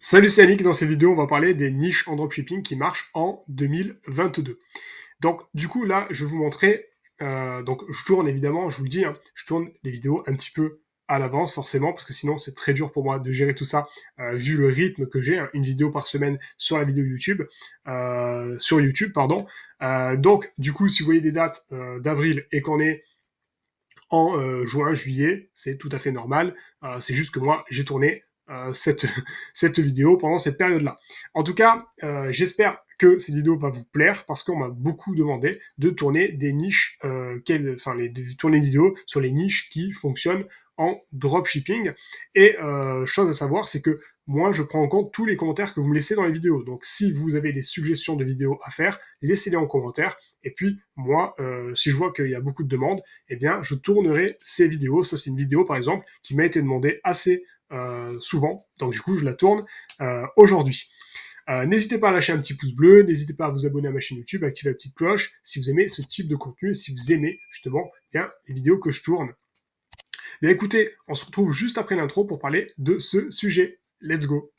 Salut, c'est Annick. Dans cette vidéo, on va parler des niches en dropshipping qui marchent en 2022. Donc, du coup, là, je vais vous montrer. Donc, je tourne évidemment, je vous le dis, hein, je tourne les vidéos un petit peu à l'avance, forcément, parce que sinon, c'est très dur pour moi de gérer tout ça, vu le rythme que j'ai, hein, une vidéo par semaine sur la vidéo YouTube, sur YouTube, pardon. Donc, du coup, si vous voyez des dates d'avril et qu'on est en juin, juillet, c'est tout à fait normal. C'est juste que moi, j'ai tourné cette, cette vidéo pendant cette période-là. En tout cas, j'espère que cette vidéo va vous plaire parce qu'on m'a beaucoup demandé de tourner des niches, de tourner des vidéos sur les niches qui fonctionnent en dropshipping. Et chose à savoir, c'est que moi, je prends en compte tous les commentaires que vous me laissez dans les vidéos. Donc, si vous avez des suggestions de vidéos à faire, laissez-les en commentaire. Et puis, moi, si je vois qu'il y a beaucoup de demandes, eh bien, je tournerai ces vidéos. Ça, c'est une vidéo, par exemple, qui m'a été demandée assez souvent. Donc, du coup, je la tourne aujourd'hui. N'hésitez pas à lâcher un petit pouce bleu, n'hésitez pas à vous abonner à ma chaîne YouTube, à activer la petite cloche si vous aimez ce type de contenu, si vous aimez justement bien les vidéos que je tourne. Bien écoutez, on se retrouve juste après l'intro pour parler de ce sujet. Let's go.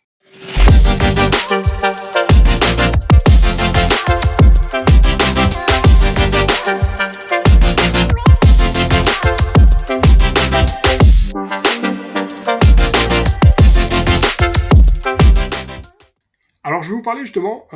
Alors je vais vous parler justement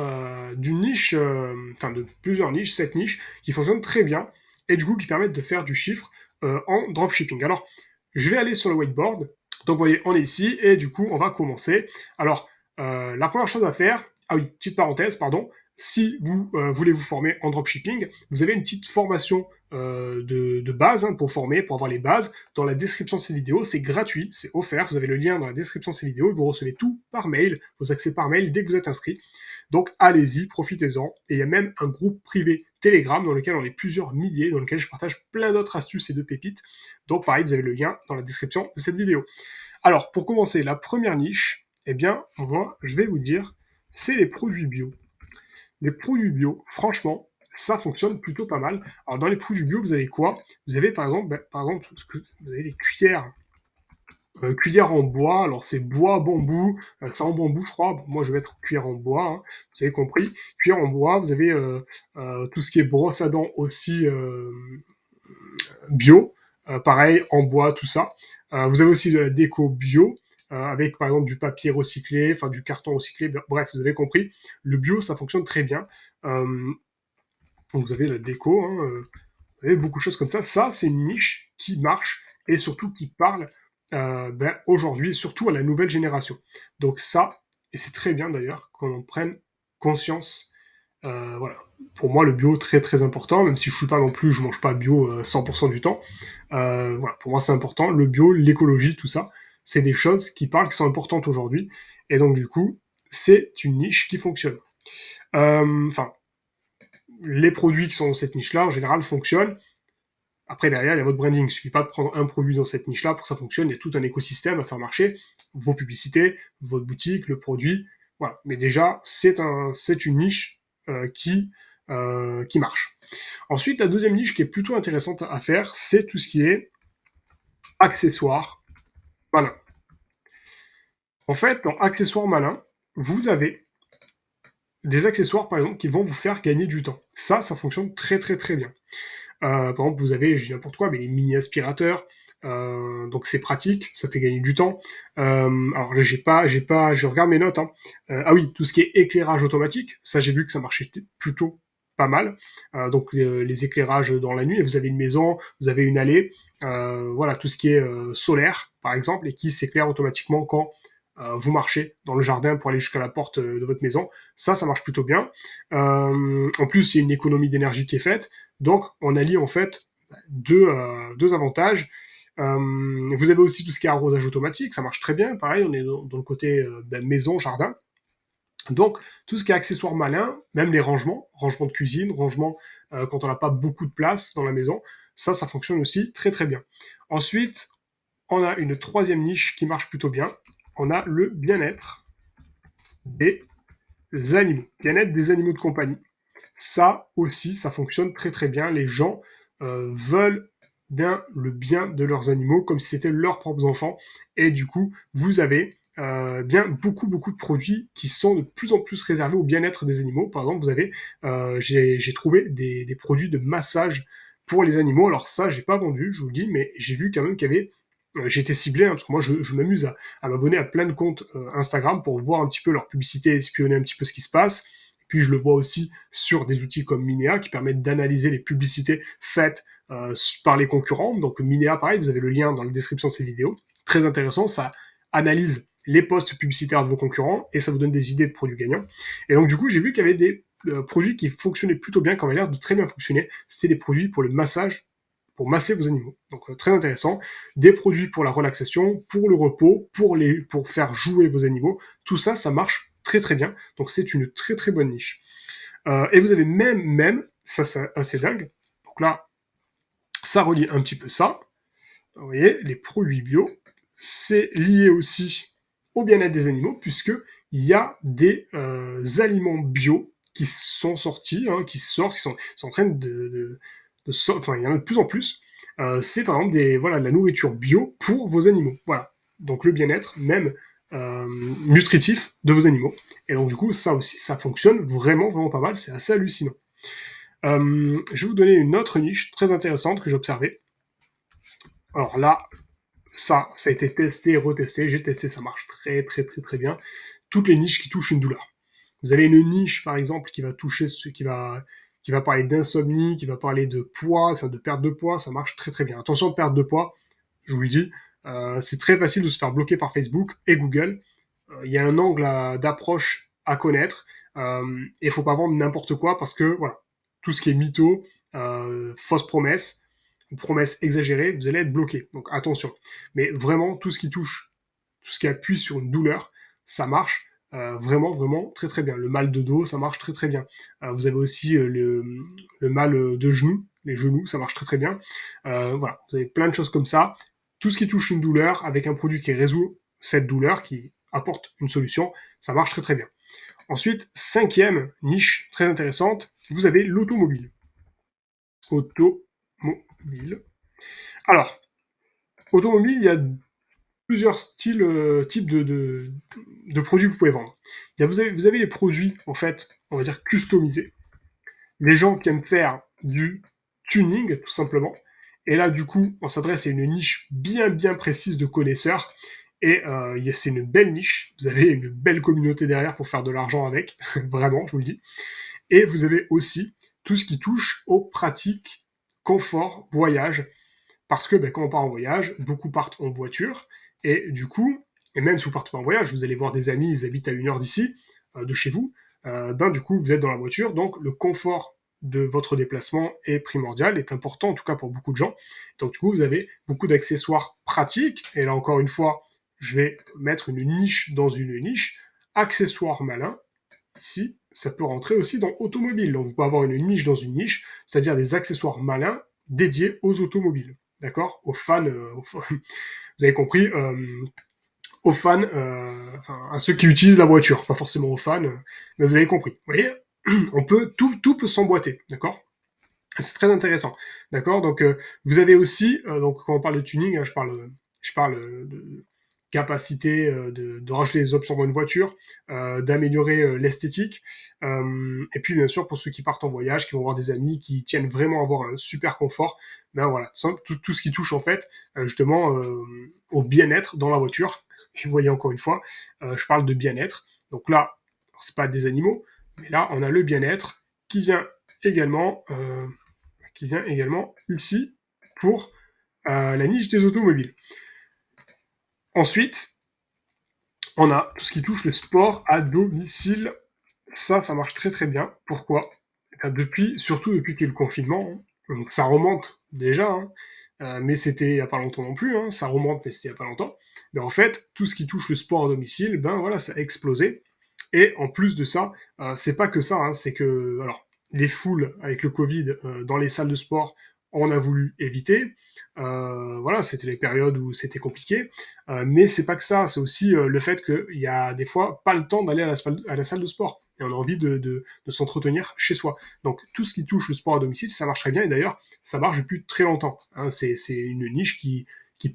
d'une niche, de plusieurs niches, 7 niches, qui fonctionnent très bien, et du coup qui permettent de faire du chiffre en dropshipping. Alors, je vais aller sur le whiteboard, donc vous voyez, on est ici, et du coup on va commencer. Alors, la première chose à faire, ah oui, petite parenthèse, pardon, si vous voulez vous former en dropshipping, vous avez une petite formation de base hein, pour former, pour avoir les bases. Dans la description de cette vidéo, c'est gratuit, c'est offert. Vous avez le lien dans la description de cette vidéo et vous recevez tout par mail, vos accès par mail dès que vous êtes inscrit. Donc allez-y, profitez-en. Et il y a même un groupe privé Telegram dans lequel on est plusieurs milliers, dans lequel je partage plein d'autres astuces et de pépites. Donc pareil, vous avez le lien dans la description de cette vidéo. Alors pour commencer, la première niche, eh bien moi je vais vous dire, c'est les produits bio. Les produits bio, franchement, ça fonctionne plutôt pas mal. Alors dans les produits bio, vous avez quoi? Vous avez par exemple, vous avez des cuillères, cuillères en bois. Alors c'est bois bambou, c'est en bambou, je crois. Bon, moi je vais être cuillère en bois, hein, vous avez compris. Cuillère en bois. Vous avez tout ce qui est brosse à dents aussi bio, pareil en bois, tout ça. Vous avez aussi de la déco bio. Avec par exemple du papier recyclé, enfin du carton recyclé, bref, vous avez compris. Le bio, ça fonctionne très bien. Euh, donc vous avez la déco, hein, vous avez beaucoup de choses comme ça. Ça, c'est une niche qui marche et surtout qui parle aujourd'hui, surtout à la nouvelle génération. Donc ça, et c'est très bien d'ailleurs qu'on en prenne conscience. Voilà. Pour moi, le bio très très important, même si je suis pas non plus, je mange pas bio 100% du temps. Voilà, pour moi c'est important. Le bio, l'écologie, tout ça, c'est des choses qui parlent, qui sont importantes aujourd'hui. Et donc du coup, c'est une niche qui fonctionne. Enfin, les produits qui sont dans cette niche-là, en général, fonctionnent. Après, derrière, il y a votre branding. Il ne suffit pas de prendre un produit dans cette niche-là pour que ça fonctionne. Il y a tout un écosystème à faire marcher. Vos publicités, votre boutique, le produit. Voilà. Mais déjà, c'est une niche qui marche. Ensuite, la deuxième niche qui est plutôt intéressante à faire, c'est tout ce qui est accessoires malins. En fait, dans accessoires malins, vous avez des accessoires, par exemple, qui vont vous faire gagner du temps. Ça fonctionne très très très bien. Par exemple, vous avez, je dis n'importe quoi, mais les mini aspirateurs. Donc c'est pratique, ça fait gagner du temps. Alors là, je regarde mes notes. Hein. Ah oui, tout ce qui est éclairage automatique, ça j'ai vu que ça marchait plutôt pas mal. Donc les éclairages dans la nuit, vous avez une maison, vous avez une allée, voilà tout ce qui est solaire par exemple et qui s'éclaire automatiquement quand vous marchez dans le jardin pour aller jusqu'à la porte de votre maison. Ça marche plutôt bien. En plus, il y a une économie d'énergie qui est faite. Donc, on allie en fait deux avantages. Vous avez aussi tout ce qui est arrosage automatique, ça marche très bien. Pareil, on est dans le côté maison, jardin. Donc, tout ce qui est accessoires malins, même les rangements de cuisine, rangements quand on n'a pas beaucoup de place dans la maison, ça fonctionne aussi très très bien. Ensuite, on a une troisième niche qui marche plutôt bien. On a le bien-être des animaux. Bien-être des animaux de compagnie. Ça aussi, ça fonctionne très très bien. Les gens veulent bien le bien de leurs animaux comme si c'était leurs propres enfants. Et du coup, vous avez bien beaucoup de produits qui sont de plus en plus réservés au bien-être des animaux. Par exemple, vous avez, j'ai trouvé des produits de massage pour les animaux. Alors ça, j'ai pas vendu, je vous le dis, mais j'ai vu quand même qu'il y avait, j'ai été ciblé, hein, parce que moi je m'amuse à m'abonner à plein de comptes Instagram pour voir un petit peu leur publicité, espionner un petit peu ce qui se passe. Puis je le vois aussi sur des outils comme Minea qui permettent d'analyser les publicités faites par les concurrents. Donc Minea, pareil, vous avez le lien dans la description de ces vidéos. Très intéressant, ça analyse les postes publicitaires de vos concurrents et ça vous donne des idées de produits gagnants. Et donc du coup, j'ai vu qu'il y avait des produits qui fonctionnaient plutôt bien, qui avaient l'air de très bien fonctionner. C'était des produits pour le massage, pour masser vos animaux. Donc très intéressant. Des produits pour la relaxation, pour le repos, pour faire jouer vos animaux. Tout ça, ça marche très bien. Donc c'est une très bonne niche. Et vous avez ça c'est assez dingue. Donc là, ça relie un petit peu ça. Vous voyez, les produits bio, c'est lié aussi au bien-être des animaux, puisque il y a des aliments bio qui sont sortis, hein, qui sortent, qui sont en train enfin, il y en a de plus en plus. C'est par exemple voilà, de la nourriture bio pour vos animaux. Voilà. Donc le bien-être, même nutritif de vos animaux. Et donc du coup, ça aussi, ça fonctionne vraiment pas mal. C'est assez hallucinant. Je vais vous donner une autre niche très intéressante que j'ai observée. Alors là, ça a été testé, retesté, j'ai testé, ça marche très bien. Toutes les niches qui touchent une douleur. Vous avez une niche, par exemple, qui va toucher qui va parler d'insomnie, qui va parler de poids, enfin de perte de poids, ça marche très bien. Attention de perte de poids, je vous le dis, c'est très facile de se faire bloquer par Facebook et Google. Il y a un angle d'approche à connaître, et il faut pas vendre n'importe quoi parce que voilà, tout ce qui est mytho, fausses promesses, ou promesses exagérées, vous allez être bloqué. Donc attention. Mais vraiment, tout ce qui touche, tout ce qui appuie sur une douleur, ça marche vraiment très bien. Le mal de dos, ça marche très bien. Vous avez aussi le mal de genoux, les genoux, ça marche très bien. Voilà, vous avez plein de choses comme ça. Tout ce qui touche une douleur avec un produit qui résout cette douleur, qui apporte une solution, ça marche très bien. Ensuite, cinquième niche très intéressante, vous avez l'automobile. Automobile. Alors, automobile, il y a plusieurs types de produits que vous pouvez vendre. Vous avez les produits, en fait, on va dire customisés. Les gens qui aiment faire du tuning, tout simplement. Et là, du coup, on s'adresse à une niche bien précise de connaisseurs. Et c'est une belle niche. Vous avez une belle communauté derrière pour faire de l'argent avec. Vraiment, je vous le dis. Et vous avez aussi tout ce qui touche aux pratiques, confort, voyage. Parce que quand on part en voyage, beaucoup partent en voiture. Et du coup, et même si vous partez pas en voyage, vous allez voir des amis, ils habitent à 1 heure d'ici, de chez vous. Du coup, vous êtes dans la voiture. Donc, le confort de votre déplacement est primordial, est important en tout cas pour beaucoup de gens. Donc, du coup, vous avez beaucoup d'accessoires pratiques. Et là, encore une fois, je vais mettre une niche dans une niche. Accessoires malins, ici, ça peut rentrer aussi dans automobile. Donc, vous pouvez avoir une niche dans une niche, c'est-à-dire des accessoires malins dédiés aux automobiles. D'accord. Vous avez compris, aux fans, enfin, à ceux qui utilisent la voiture, pas forcément aux fans, mais vous avez compris. Vous voyez, tout peut s'emboîter, d'accord. C'est très intéressant, d'accord. Donc, vous avez aussi, donc quand on parle de tuning, hein, je parle de capacité de rajouter des options dans une voiture, d'améliorer l'esthétique, et puis bien sûr pour ceux qui partent en voyage, qui vont voir des amis, qui tiennent vraiment à avoir un super confort, ben voilà, tout ce qui touche en fait justement au bien-être dans la voiture. Et vous voyez encore une fois, je parle de bien-être. Donc là, c'est pas des animaux, mais là on a le bien-être qui vient également, ici pour la niche des automobiles. Ensuite, on a tout ce qui touche le sport à domicile. Ça marche très bien. Pourquoi? Surtout depuis qu'il y a le confinement, hein. Donc ça remonte déjà, hein. Mais c'était il n'y a pas longtemps non plus, hein. Ça remonte, mais c'était il n'y a pas longtemps. Mais en fait, tout ce qui touche le sport à domicile, ben voilà, ça a explosé. Et en plus de ça, c'est pas que ça, hein, c'est que alors les foules avec le Covid dans les salles de sport, on a voulu éviter. Voilà, c'était les périodes où c'était compliqué. Mais c'est pas que ça, c'est aussi le fait qu'il y a des fois pas le temps d'aller à la salle de sport. Et on a envie de s'entretenir chez soi. Donc tout ce qui touche le sport à domicile, ça marche très bien. Et d'ailleurs, ça marche depuis très longtemps, hein. C'est une niche qui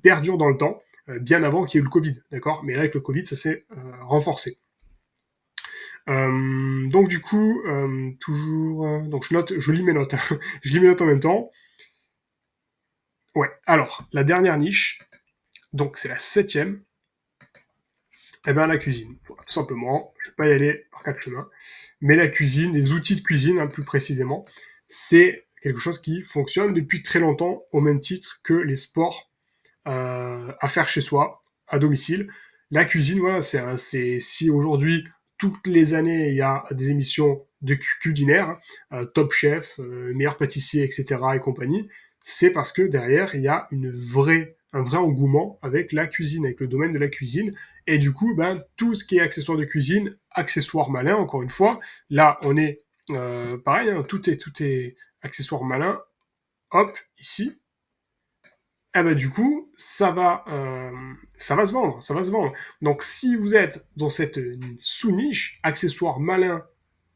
perdure dans le temps. bien avant qu'il y ait eu le Covid, d'accord? Mais là, avec le Covid, ça s'est renforcé. Donc du coup, toujours, donc je lis mes notes, je lis mes notes en même temps. Ouais. Alors, la dernière niche, donc c'est la 7e. Eh bien, la cuisine. Voilà, tout simplement, je ne vais pas y aller par quatre chemins, mais la cuisine, les outils de cuisine, hein, plus précisément, c'est quelque chose qui fonctionne depuis très longtemps au même titre que les sports à faire chez soi, à domicile. La cuisine, voilà, c'est si aujourd'hui, toutes les années, il y a des émissions de culinaire, Top Chef, meilleur pâtissier, etc. et compagnie, c'est parce que derrière, il y a un vrai engouement avec la cuisine, avec le domaine de la cuisine. Et du coup, ben, tout ce qui est accessoires de cuisine, accessoires malins, encore une fois, là, on est pareil, hein, tout est accessoire malin. Hop, ici, eh ben, du coup, ça va se vendre, ça va se vendre. Donc, si vous êtes dans cette sous-niche, accessoire malin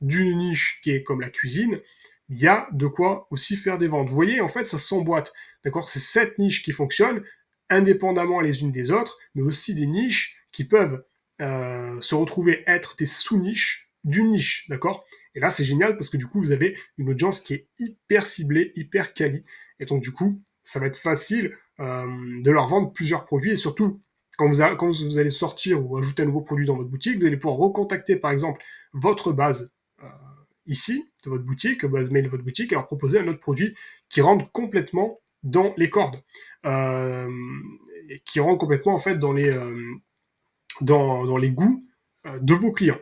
d'une niche qui est comme la cuisine, il y a de quoi aussi faire des ventes. Vous voyez, en fait, ça s'emboîte. D'accord? C'est 7 niches qui fonctionnent indépendamment les unes des autres, mais aussi des niches qui peuvent se retrouver être des sous-niches d'une niche. D'accord? Et là, c'est génial parce que du coup, vous avez une audience qui est hyper ciblée, hyper quali. Et donc, du coup, ça va être facile de leur vendre plusieurs produits et surtout quand vous allez sortir ou ajouter un nouveau produit dans votre boutique, vous allez pouvoir recontacter par exemple votre base ici de votre boutique, base mail de votre boutique et leur proposer un autre produit qui rentre complètement dans les cordes, euh, et qui rentre complètement en fait dans les goûts de vos clients.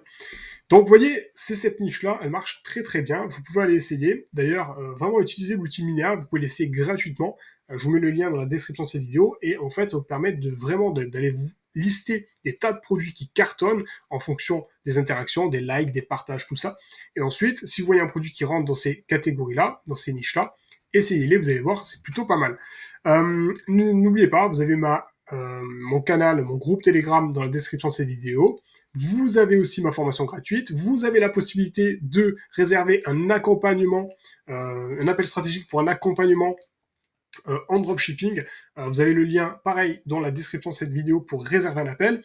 Donc, vous voyez, c'est cette niche-là, elle marche très très bien. Vous pouvez aller essayer. D'ailleurs, vraiment utiliser l'outil Minea, vous pouvez l'essayer gratuitement. Je vous mets le lien dans la description de cette vidéo. Et en fait, ça vous permet de vraiment d'aller vous lister des tas de produits qui cartonnent en fonction des interactions, des likes, des partages, tout ça. Et ensuite, si vous voyez un produit qui rentre dans ces catégories-là, dans ces niches-là, essayez-les, vous allez voir, c'est plutôt pas mal. N'oubliez pas, vous avez mon canal, mon groupe Telegram dans la description de cette vidéo. Vous avez aussi ma formation gratuite. Vous avez la possibilité de réserver un accompagnement, un appel stratégique pour un accompagnement en dropshipping. Vous avez le lien, pareil, dans la description de cette vidéo pour réserver un appel.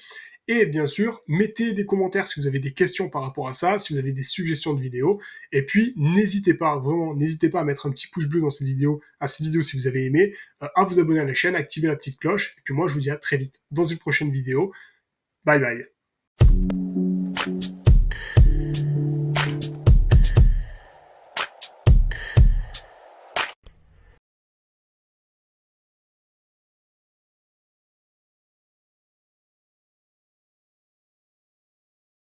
Et bien sûr, mettez des commentaires si vous avez des questions par rapport à ça, si vous avez des suggestions de vidéos. Et puis, n'hésitez pas, vraiment, n'hésitez pas à mettre un petit pouce bleu dans cette vidéo, à cette vidéo si vous avez aimé, à vous abonner à la chaîne, activer la petite cloche. Et puis moi, je vous dis à très vite dans une prochaine vidéo. Bye bye.